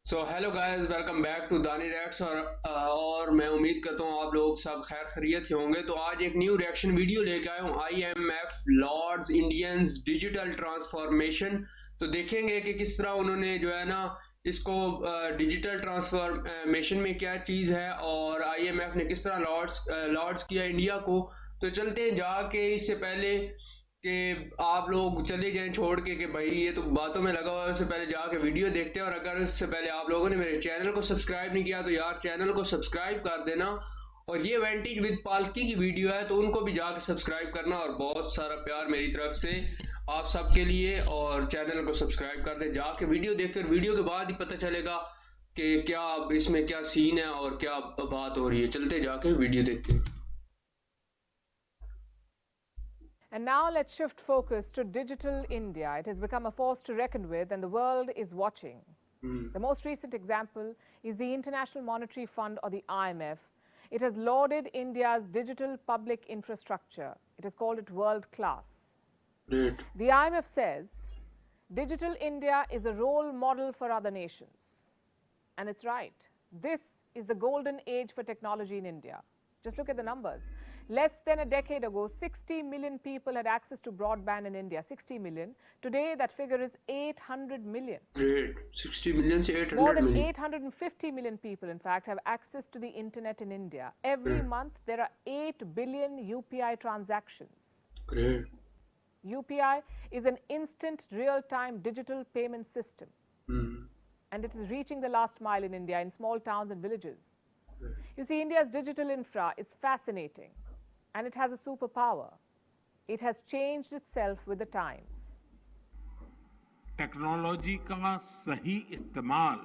So hello guys, welcome back to Dani Rex. और मैं उम्मीद करता हूँ आप लोग सब खैर खैरियत से होंगे। तो आज एक न्यू रिएक्शन वीडियो लेके आया हूँ, IMF lauds Indians digital transformation. तो देखेंगे कि किस तरह उन्होंने जो है ना इसको डिजिटल ट्रांसफॉर्मेशन में क्या चीज़ है, और IMF ने किस तरह लॉर्ड्स किया इंडिया को। तो चलते हैं जाके, इससे पहले कि आप लोग चले जाएं छोड़ के भाई ये तो बातों में लगा हुआ है, उससे पहले जाके वीडियो देखते हैं। और अगर उससे पहले आप लोगों ने मेरे चैनल को सब्सक्राइब नहीं किया तो यार चैनल को सब्सक्राइब कर देना। और ये वेंटेज विद पालकी की वीडियो है तो उनको भी जाके सब्सक्राइब करना, और बहुत सारा प्यार मेरी तरफ से आप सबके लिए। और चैनल को सब्सक्राइब कर दें, जाके वीडियो देखते हैं। वीडियो के बाद ही पता चलेगा कि क्या इसमें क्या सीन है और क्या बात हो रही है। चलते जाके वीडियो देखते हैं। And now let's shift focus to digital India. It has become a force to reckon with, and the world is watching. The most recent example is the International Monetary Fund, or the IMF. It has lauded India's digital public infrastructure. It has called it world class. Great. The IMF says digital India is a role model for other nations. And it's right. This is the golden age for technology in India. Just look at the numbers. Less than a decade ago, 60 million people had access to broadband in India. 60 million. Today, that figure is 800 million. Great. 60 million to 800 More than million. 850 million people, in fact, have access to the internet in India. Every month, there are 8 billion UPI transactions. Great. UPI is an instant real-time digital payment system. And it is reaching the last mile in India, in small towns and villages. You see, India's digital infra is fascinating, and it has a superpower. It has changed itself with the times. Technology का सही इस्तेमाल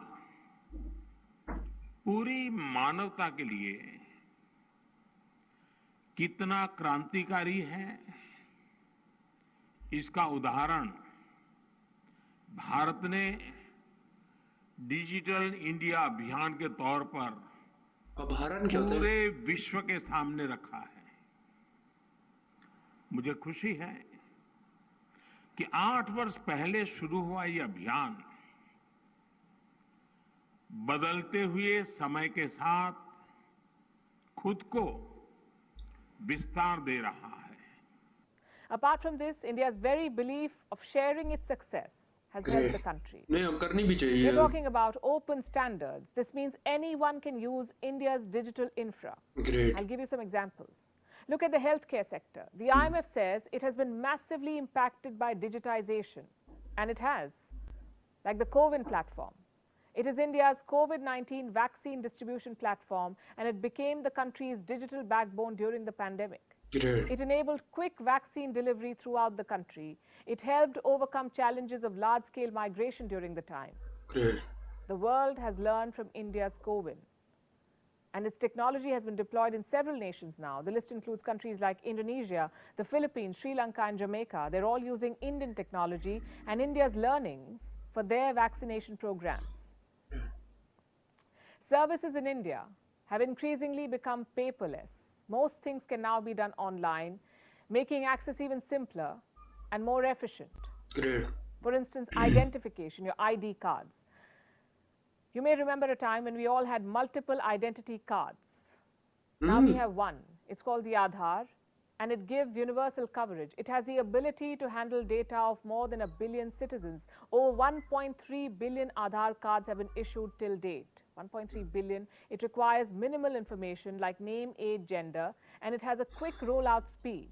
पूरी मानवता के लिए कितना क्रांतिकारी है, इसका उदाहरण भारत ने डिजिटल इंडिया अभियान के तौर पर अभ्यारण क्या होता है? पूरे विश्व के सामने रखा है। मुझे खुशी है कि 8 वर्ष पहले शुरू हुआ ये अभियान बदलते हुए समय के साथ खुद को विस्तार दे रहा है। Apart from this, India's very belief of sharing its success has helped the country. नहीं, करनी भी चाहिए। We're talking about open standards. This means anyone can use India's digital infra. Great. I'll give you some examples. Look at the healthcare sector. The IMF says it has been massively impacted by digitization, and it has, like the CoWIN platform. It is India's COVID-19 vaccine distribution platform, and it became the country's digital backbone during the pandemic. Great. It enabled quick vaccine delivery throughout the country. It helped overcome challenges of large-scale migration during the time. Great. The world has learned from India's CoWIN, and its technology has been deployed in several nations now. The list includes countries like Indonesia, the Philippines, Sri Lanka, and Jamaica. They're all using Indian technology and India's learnings for their vaccination programs. Services in India have increasingly become paperless. Most things can now be done online, making access even simpler and more efficient. Great. For instance, identification, your ID cards. You may remember a time when we all had multiple identity cards. Now we have one. It's called the Aadhaar, and it gives universal coverage. It has the ability to handle data of more than 1 billion citizens. Over 1.3 billion Aadhaar cards have been issued till date. 1.3 billion. It requires minimal information like name, age, gender, and it has a quick rollout speed.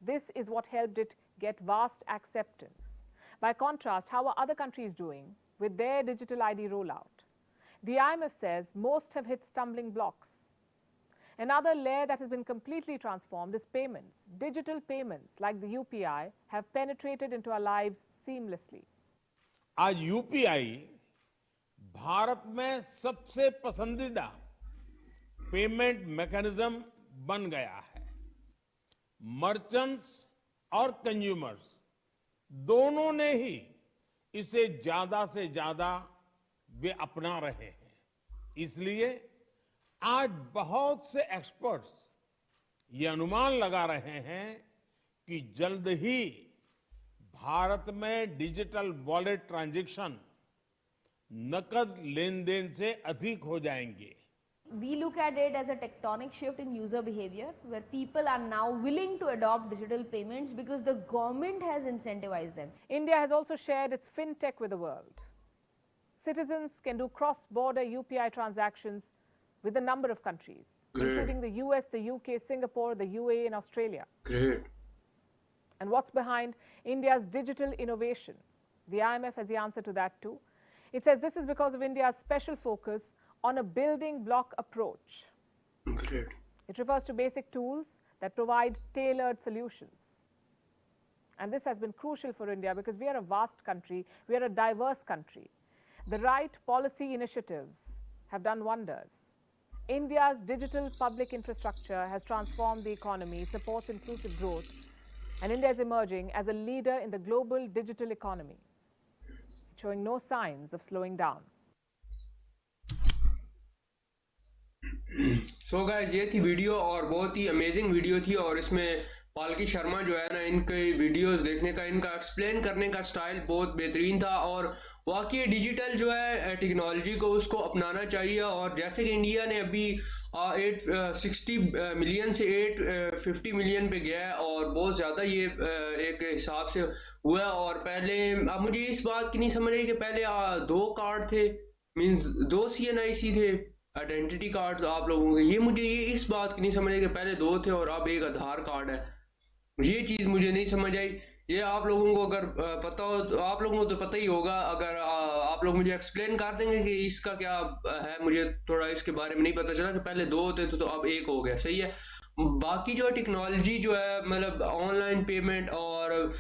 This is what helped it get vast acceptance. By contrast, how are other countries doing with their digital ID rollout? The IMF says most have hit stumbling blocks. Another layer that has been completely transformed is payments. Digital payments like the UPI have penetrated into our lives seamlessly. आज UPI Bharat में सबसे पसंदीदा payment mechanism बन गया है। Merchants और consumers दोनों ने ही इसे ज्यादा से ज्यादा वे अपना रहे हैं। इसलिए आज बहुत से एक्सपर्ट्स ये अनुमान लगा रहे हैं कि जल्द ही भारत में डिजिटल वॉलेट ट्रांजैक्शन नकद लेन देन से अधिक हो जाएंगे। We look at it as a tectonic shift in user behavior where people are now willing to adopt digital payments because the government has incentivized them. India has also shared its fintech with the world. Citizens can do cross-border UPI transactions with a number of countries, including the US, the UK, Singapore, the UAE, and Australia. Great. And what's behind India's digital innovation? The IMF has the answer to that too. It says this is because of India's special focus on a building block approach. Great. It refers to basic tools that provide tailored solutions. And this has been crucial for India because we are a vast country, we are a diverse country. The right policy initiatives have done wonders. India's digital public infrastructure has transformed the economy, it supports inclusive growth, and India is emerging as a leader in the global digital economy, showing no signs of slowing down. So guys ये थी video और बहुत ही amazing video थी और इसमें पालकी शर्मा जो है ना इनके वीडियोस देखने का इनका एक्सप्लेन करने का स्टाइल बहुत बेहतरीन था और वाकई डिजिटल जो है टेक्नोलॉजी को उसको अपनाना चाहिए और जैसे कि इंडिया ने अभी 860 मिलियन से 850 मिलियन पे गया है और बहुत ज़्यादा ये एक हिसाब से हुआ है और पहले अब मुझे इस बात की नहीं समझ रही कि पहले 2 कार्ड थे मीन्स 2 CNIC थे आइडेंटिटी कार्ड आप लोगों के ये इस बात की नहीं समझ आई कि पहले 2 थे और अब एक आधार कार्ड है ये चीज़ मुझे नहीं समझ आई ये आप लोगों को अगर पता हो तो आप लोगों को तो पता ही होगा अगर आप लोग मुझे एक्सप्लेन कर देंगे कि इसका क्या है मुझे थोड़ा इसके बारे में नहीं पता चला कि पहले 2 होते थे तो अब 1 हो गया सही है बाकी जो टेक्नोलॉजी जो है मतलब ऑनलाइन पेमेंट और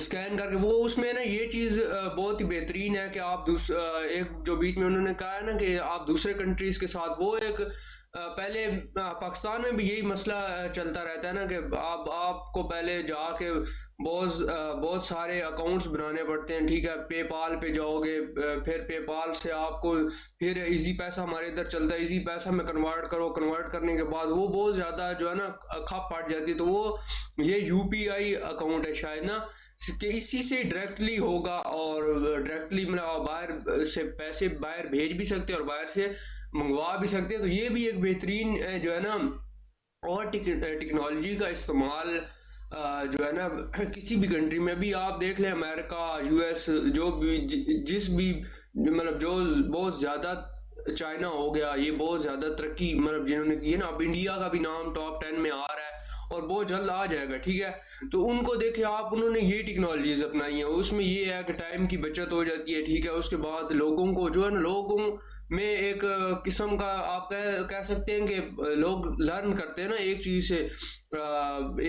स्कैन करके वो उसमें ना ये चीज़ बहुत ही बेहतरीन है कि आप एक जो बीच में उन्होंने कहा है ना कि आप दूसरे कंट्रीज़ के साथ वो एक पहले पाकिस्तान में भी यही मसला चलता रहता है ना कि आपको पहले जाके बहुत सारे अकाउंट्स बनाने पड़ते हैं ठीक है पेपाल पे जाओगे फिर पेपाल से आपको फिर इजी पैसा हमारे इधर चलता है इजी पैसा में कन्वर्ट करने के बाद वो बहुत ज़्यादा जो है ना खप पड़ जाती है तो वो ये UPI अकाउंट है शायद ना कि इसी से डायरेक्टली होगा और डायरेक्टली मतलब बाहर से पैसे बाहर भेज भी सकते हैं और बाहर से मंगवा भी सकते हैं तो ये भी एक बेहतरीन जो है ना और टेक्नोलॉजी का इस्तेमाल जो है ना किसी भी कंट्री में भी आप देख लें अमेरिका US जो भी जिस भी मतलब जो बहुत ज़्यादा चाइना हो गया ये बहुत ज़्यादा तरक्की मतलब जिन्होंने की है ना अब इंडिया का भी नाम टॉप 10 में आ रहा है और बहुत जल्द आ जाएगा ठीक है तो उनको देखे आप उन्होंने ये टेक्नोलॉजीज अपनाई हैं उसमें ये है कि टाइम की बचत हो जाती है ठीक है उसके बाद लोगों को जो है ना लोगों में एक किस्म का आप कह सकते हैं कि लोग लर्न करते हैं ना एक चीज़ से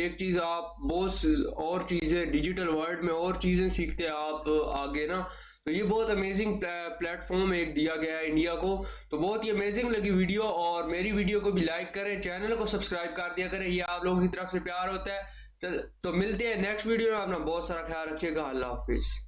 एक चीज़ आप बहुत और चीज़ें डिजिटल वर्ल्ड में और चीज़ें सीखते हैं आप आगे ना तो ये बहुत अमेजिंग प्लेटफॉर्म एक दिया गया है इंडिया को तो बहुत ही अमेजिंग लगी वीडियो और मेरी वीडियो को भी लाइक करें चैनल को सब्सक्राइब कर दिया करें ये आप लोगों की तरफ से प्यार होता है तो मिलते हैं नेक्स्ट वीडियो में अपना बहुत सारा ख्याल रखिएगा अल्लाह हाफिज़